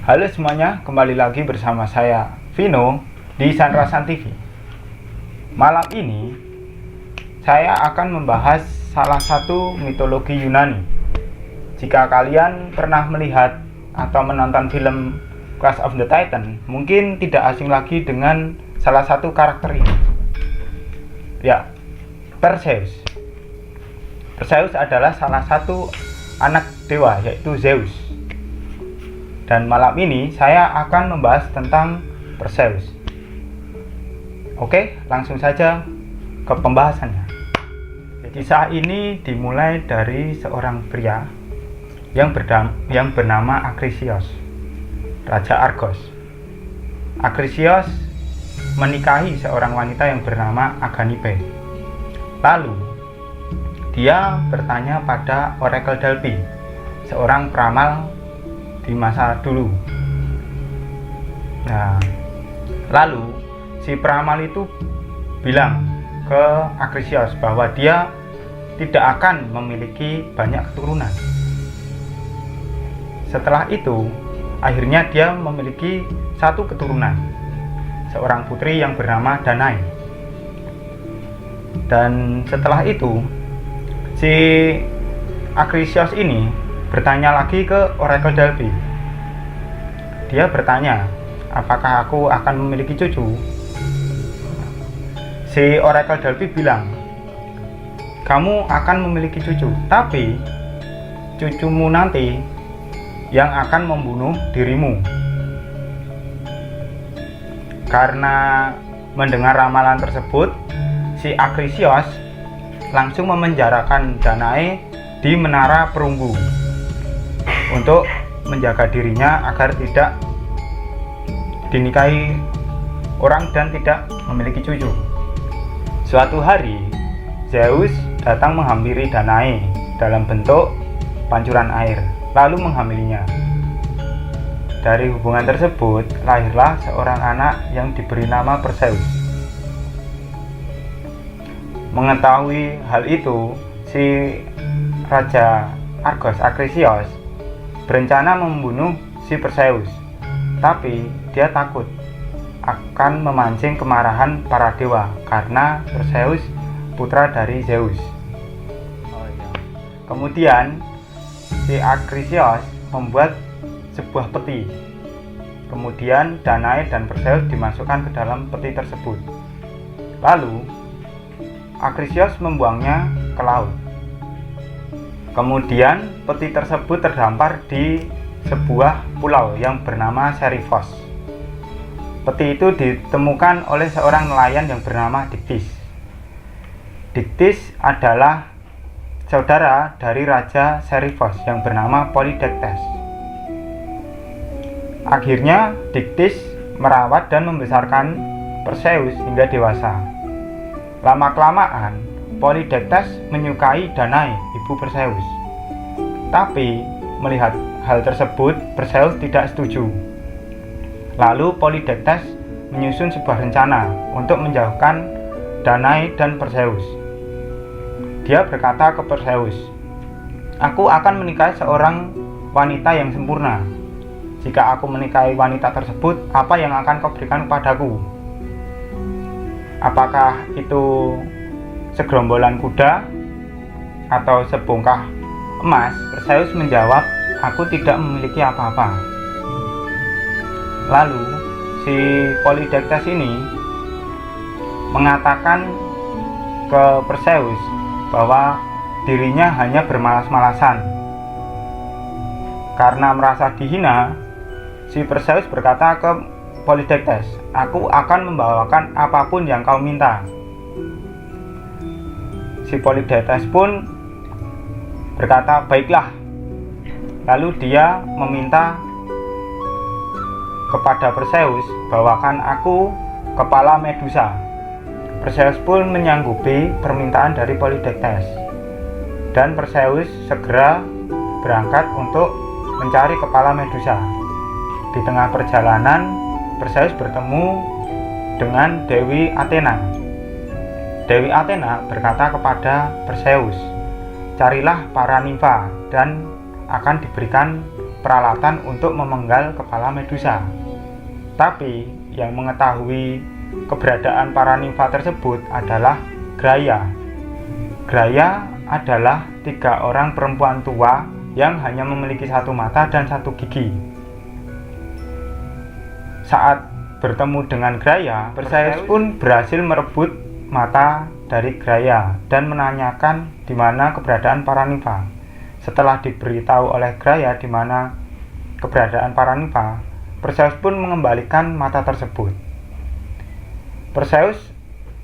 Halo semuanya, kembali lagi bersama saya Vino di Sanrasan TV. Malam ini saya akan membahas salah satu mitologi Yunani. Jika kalian pernah melihat atau menonton film Clash of the Titan, mungkin tidak asing lagi dengan salah satu karakter ini. Ya, Perseus. Perseus adalah salah satu anak dewa, yaitu Zeus. Dan malam ini saya akan membahas tentang Perseus. Oke, langsung saja ke pembahasannya. Kisah ini dimulai dari seorang pria yang bernama Akrisios, Raja Argos. Akrisios menikahi seorang wanita yang bernama Aganipe. Lalu dia bertanya pada Oracle Delphi, seorang peramal di masa dulu. Nah, lalu si peramal itu bilang ke Akrisios bahwa dia tidak akan memiliki banyak keturunan. Setelah itu, akhirnya dia memiliki satu keturunan, seorang putri yang bernama Danae. Dan setelah itu, si Akrisios ini bertanya lagi ke Oracle Delphi. Dia bertanya, apakah aku akan memiliki cucu? Si Oracle Delphi bilang, kamu akan memiliki cucu, tapi cucumu nanti yang akan membunuh dirimu. Karena mendengar ramalan tersebut, si Akrisios langsung memenjarakan Danae di menara perunggu untuk menjaga dirinya agar tidak dinikahi orang dan tidak memiliki cucu. Suatu hari, Zeus datang menghampiri Danae dalam bentuk pancuran air, lalu menghamilinya. Dari hubungan tersebut, lahirlah seorang anak yang diberi nama Perseus. Mengetahui hal itu, si Raja Argos Akrisios berencana membunuh si Perseus, tapi dia takut akan memancing kemarahan para dewa karena Perseus putra dari Zeus. Kemudian si Akrisios membuat sebuah peti. Kemudian Danae dan Perseus dimasukkan ke dalam peti tersebut. Lalu Akrisios membuangnya ke laut. Kemudian peti tersebut terdampar di sebuah pulau yang bernama Seriphos. Peti itu ditemukan oleh seorang nelayan yang bernama Diktis. Diktis adalah saudara dari Raja Seriphos yang bernama Polydectes. Akhirnya Diktis merawat dan membesarkan Perseus hingga dewasa. Lama-kelamaan Polydectes menyukai Danae, ibu Perseus. Tapi melihat hal tersebut, Perseus tidak setuju. Lalu Polydectes menyusun sebuah rencana untuk menjauhkan Danae dan Perseus. Dia berkata ke Perseus, aku akan menikahi seorang wanita yang sempurna. Jika aku menikahi wanita tersebut, apa yang akan kau berikan kepadaku? Apakah itu segerombolan kuda atau sebongkah emas? Perseus menjawab, aku tidak memiliki apa-apa. Lalu si Polydectes ini mengatakan ke Perseus bahwa dirinya hanya bermalas-malasan. Karena merasa dihina, si Perseus berkata ke Polydectes, aku akan membawakan apapun yang kau minta. Si Polydectes pun berkata, baiklah. Lalu dia meminta kepada Perseus, bawakan aku kepala Medusa. Perseus pun menyanggupi permintaan dari Polydectes, dan Perseus segera berangkat untuk mencari kepala Medusa. Di tengah perjalanan, Perseus bertemu dengan Dewi Athena. Dewi Athena berkata kepada Perseus, carilah para nimfa dan akan diberikan peralatan untuk memenggal kepala Medusa. Tapi yang mengetahui keberadaan para nimfa tersebut adalah Graia. Graia adalah 3 orang perempuan tua yang hanya memiliki 1 mata dan 1 gigi. Saat bertemu dengan Graia, Perseus pun berhasil merebut mata dari Graia dan menanyakan di mana keberadaan para nimfa. Setelah diberitahu oleh Graia di mana keberadaan para nimfa, Perseus pun mengembalikan mata tersebut. Perseus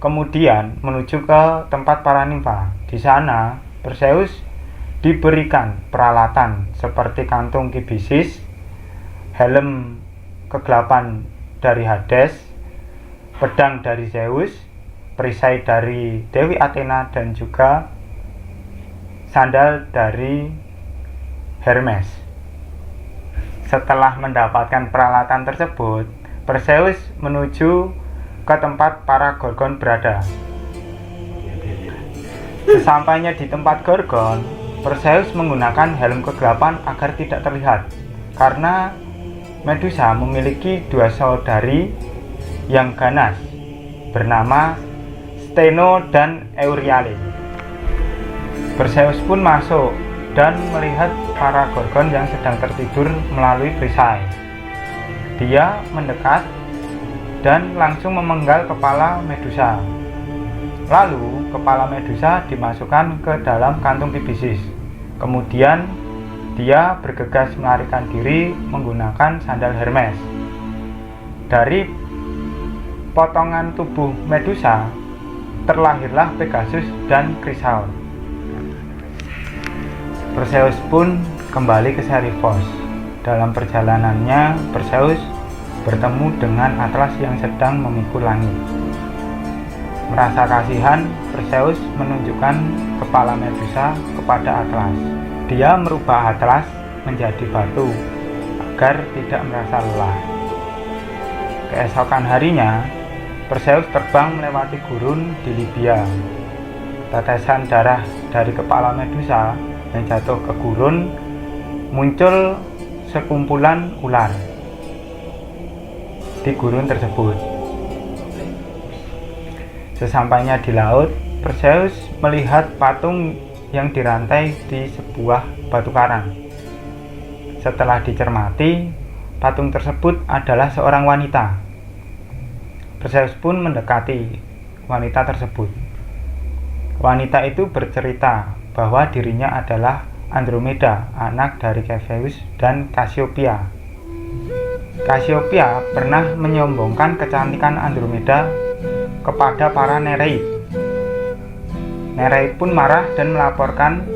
kemudian menuju ke tempat para nimfa. Di sana, Perseus diberikan peralatan seperti kantung kibisis, helm kegelapan dari Hades, pedang dari Zeus, perisai dari Dewi Athena, dan juga sandal dari Hermes. Setelah mendapatkan peralatan tersebut, Perseus menuju ke tempat para Gorgon berada. Sesampainya di tempat Gorgon, Perseus menggunakan helm kegelapan agar tidak terlihat, karena Medusa memiliki 2 saudari yang ganas bernama Steno dan Euryale. Perseus pun masuk dan melihat para Gorgon yang sedang tertidur melalui perisai. Dia mendekat dan langsung memenggal kepala Medusa. Lalu kepala Medusa dimasukkan ke dalam kantung kibisis. Kemudian dia bergegas melarikan diri menggunakan sandal Hermes. Dari potongan tubuh Medusa terlahirlah Pegasus dan Chrysaor. Perseus pun kembali ke Seriphos. Dalam perjalanannya, Perseus bertemu dengan Atlas yang sedang memikul langit. Merasa kasihan, Perseus menunjukkan kepala Medusa kepada Atlas. Dia merubah Atlas menjadi batu agar tidak merasa lelah. Keesokan harinya, Perseus terbang melewati gurun di Libya. Tetesan darah dari kepala Medusa yang jatuh ke gurun muncul sekumpulan ular di gurun tersebut. Sesampainya di laut, Perseus melihat patung yang dirantai di sebuah batu karang. Setelah dicermati, patung tersebut adalah seorang wanita. Perseus pun mendekati wanita tersebut. Wanita itu bercerita bahwa dirinya adalah Andromeda, anak dari Cepheus dan Cassiopeia. Cassiopeia pernah menyombongkan kecantikan Andromeda kepada para Nereid. Nereid pun marah dan melaporkan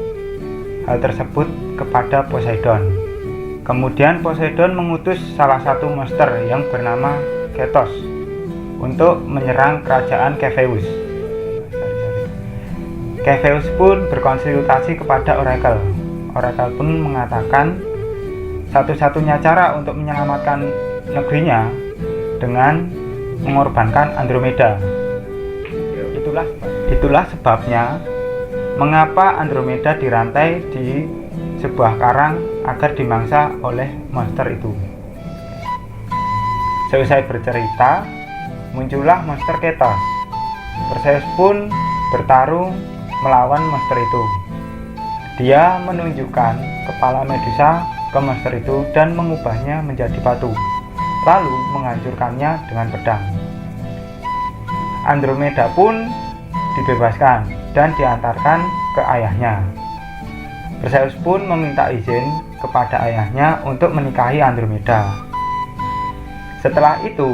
hal tersebut kepada Poseidon. Kemudian Poseidon mengutus salah satu monster yang bernama Ketos untuk menyerang kerajaan Cepheus. Cepheus pun berkonsultasi kepada Oracle. Oracle pun mengatakan satu-satunya cara untuk menyelamatkan negerinya dengan mengorbankan Andromeda. Itulah sebabnya mengapa Andromeda dirantai di sebuah karang agar dimangsa oleh monster itu. Selesai bercerita, muncullah monster Ketos. Perseus pun bertarung melawan monster itu. Dia menunjukkan kepala Medusa ke monster itu dan mengubahnya menjadi batu, lalu menghancurkannya dengan pedang. Andromeda pun dibebaskan dan diantarkan ke ayahnya. Perseus pun meminta izin kepada ayahnya untuk menikahi Andromeda. Setelah itu,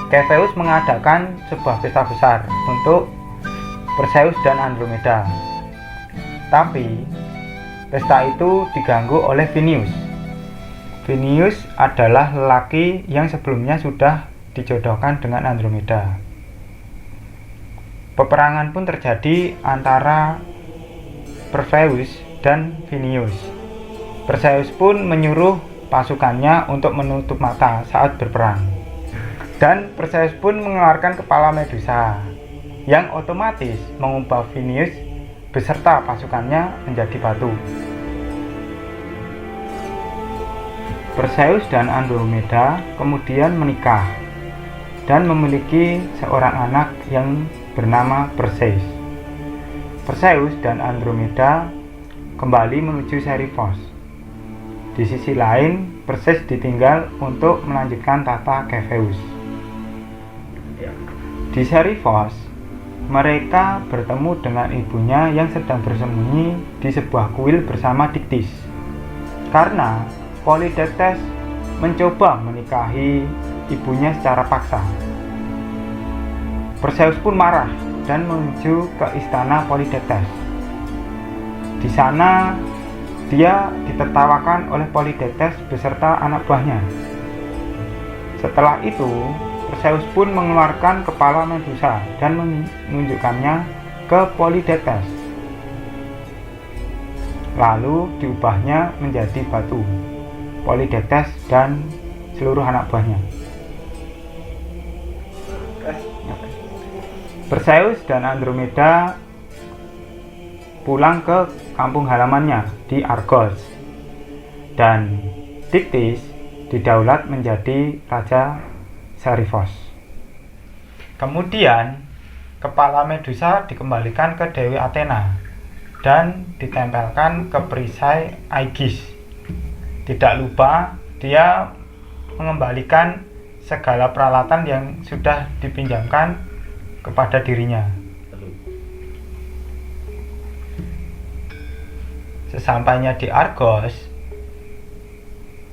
Cepheus mengadakan sebuah pesta besar untuk Perseus dan Andromeda. Tapi pesta itu diganggu oleh Phineus. Phineus adalah lelaki yang sebelumnya sudah dijodohkan dengan Andromeda. Peperangan pun terjadi antara Perseus dan Phineus. Perseus pun menyuruh pasukannya untuk menutup mata saat berperang. Dan Perseus pun mengeluarkan kepala Medusa, yang otomatis mengubah Phineus beserta pasukannya menjadi batu. Perseus dan Andromeda kemudian menikah dan memiliki seorang anak yang bernama Perseus. Perseus dan Andromeda kembali menuju Seriphos. Di sisi lain, Perseus ditinggal untuk melanjutkan tahta Kepheus. Di Seriphos, mereka bertemu dengan ibunya yang sedang bersembunyi di sebuah kuil bersama Diktis. Karena Polydectes mencoba menikahi ibunya secara paksa. Perseus pun marah dan menuju ke istana Polydectes. Di sana, dia ditertawakan oleh Polydectes beserta anak buahnya. Setelah itu, Perseus pun mengeluarkan kepala Medusa dan menunjukkannya ke Polydectes. Lalu diubahnya menjadi batu, Polydectes dan seluruh anak buahnya. Perseus dan Andromeda pulang ke kampung halamannya di Argos, dan Diktis didaulat menjadi raja Seriphos. Kemudian kepala Medusa dikembalikan ke Dewi Athena dan ditempelkan ke perisai Aegis. Tidak lupa dia mengembalikan segala peralatan yang sudah dipinjamkan kepada dirinya. Sesampainya di Argos,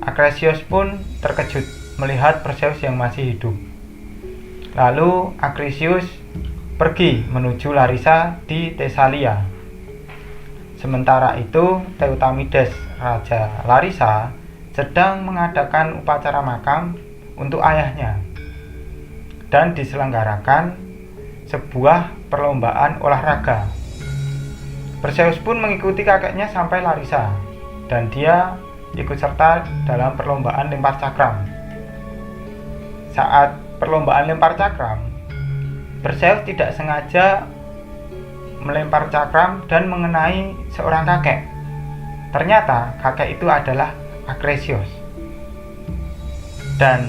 Akresios pun terkejut melihat Perseus yang masih hidup. Lalu Akresius pergi menuju Larissa di Tesalia. Sementara itu, Teutamides, raja Larissa, sedang mengadakan upacara makam untuk ayahnya, dan diselenggarakan sebuah perlombaan olahraga. Perseus pun mengikuti kakeknya sampai Larissa, dan dia ikut serta dalam perlombaan lempar cakram. Saat perlombaan lempar cakram, Perseus tidak sengaja melempar cakram dan mengenai seorang kakek. Ternyata kakek itu adalah Akresios. Dan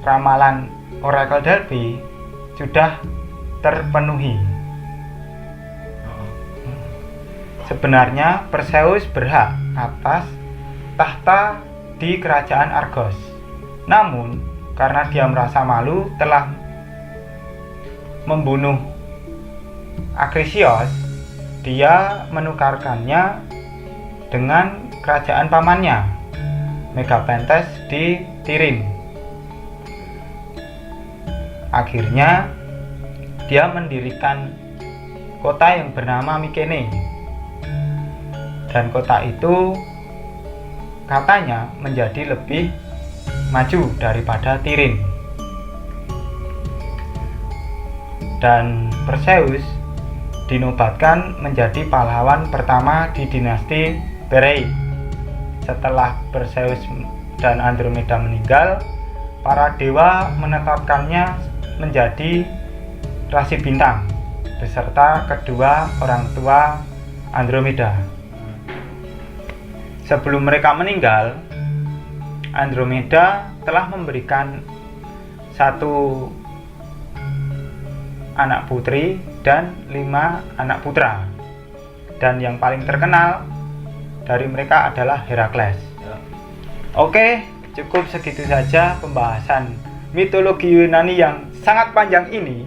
ramalan Oracle Delphi sudah terpenuhi. Sebenarnya Perseus berhak atas tahta di kerajaan Argos. Namun, karena dia merasa malu telah membunuh Akresios, dia menukarkannya dengan kerajaan pamannya, Megapentes di Tirim. Akhirnya, dia mendirikan kota yang bernama Mykene. Dan kota itu katanya menjadi lebih maju daripada Tirim. Dan Perseus dinobatkan menjadi pahlawan pertama di dinasti Perei. Setelah Perseus dan Andromeda meninggal, para dewa menetapkannya menjadi rasi bintang beserta kedua orang tua Andromeda. Sebelum mereka meninggal, Andromeda telah memberikan satu anak putri dan 5 anak putra. Dan yang paling terkenal dari mereka adalah Herakles. Oke, cukup segitu saja pembahasan mitologi Yunani yang sangat panjang ini.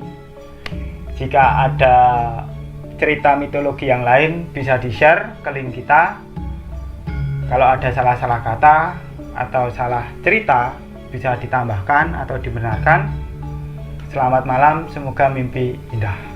Jika ada cerita mitologi yang lain bisa di-share ke link kita. Kalau ada salah-salah kata atau salah cerita bisa ditambahkan atau dibenarkan. Selamat malam, semoga mimpi indah.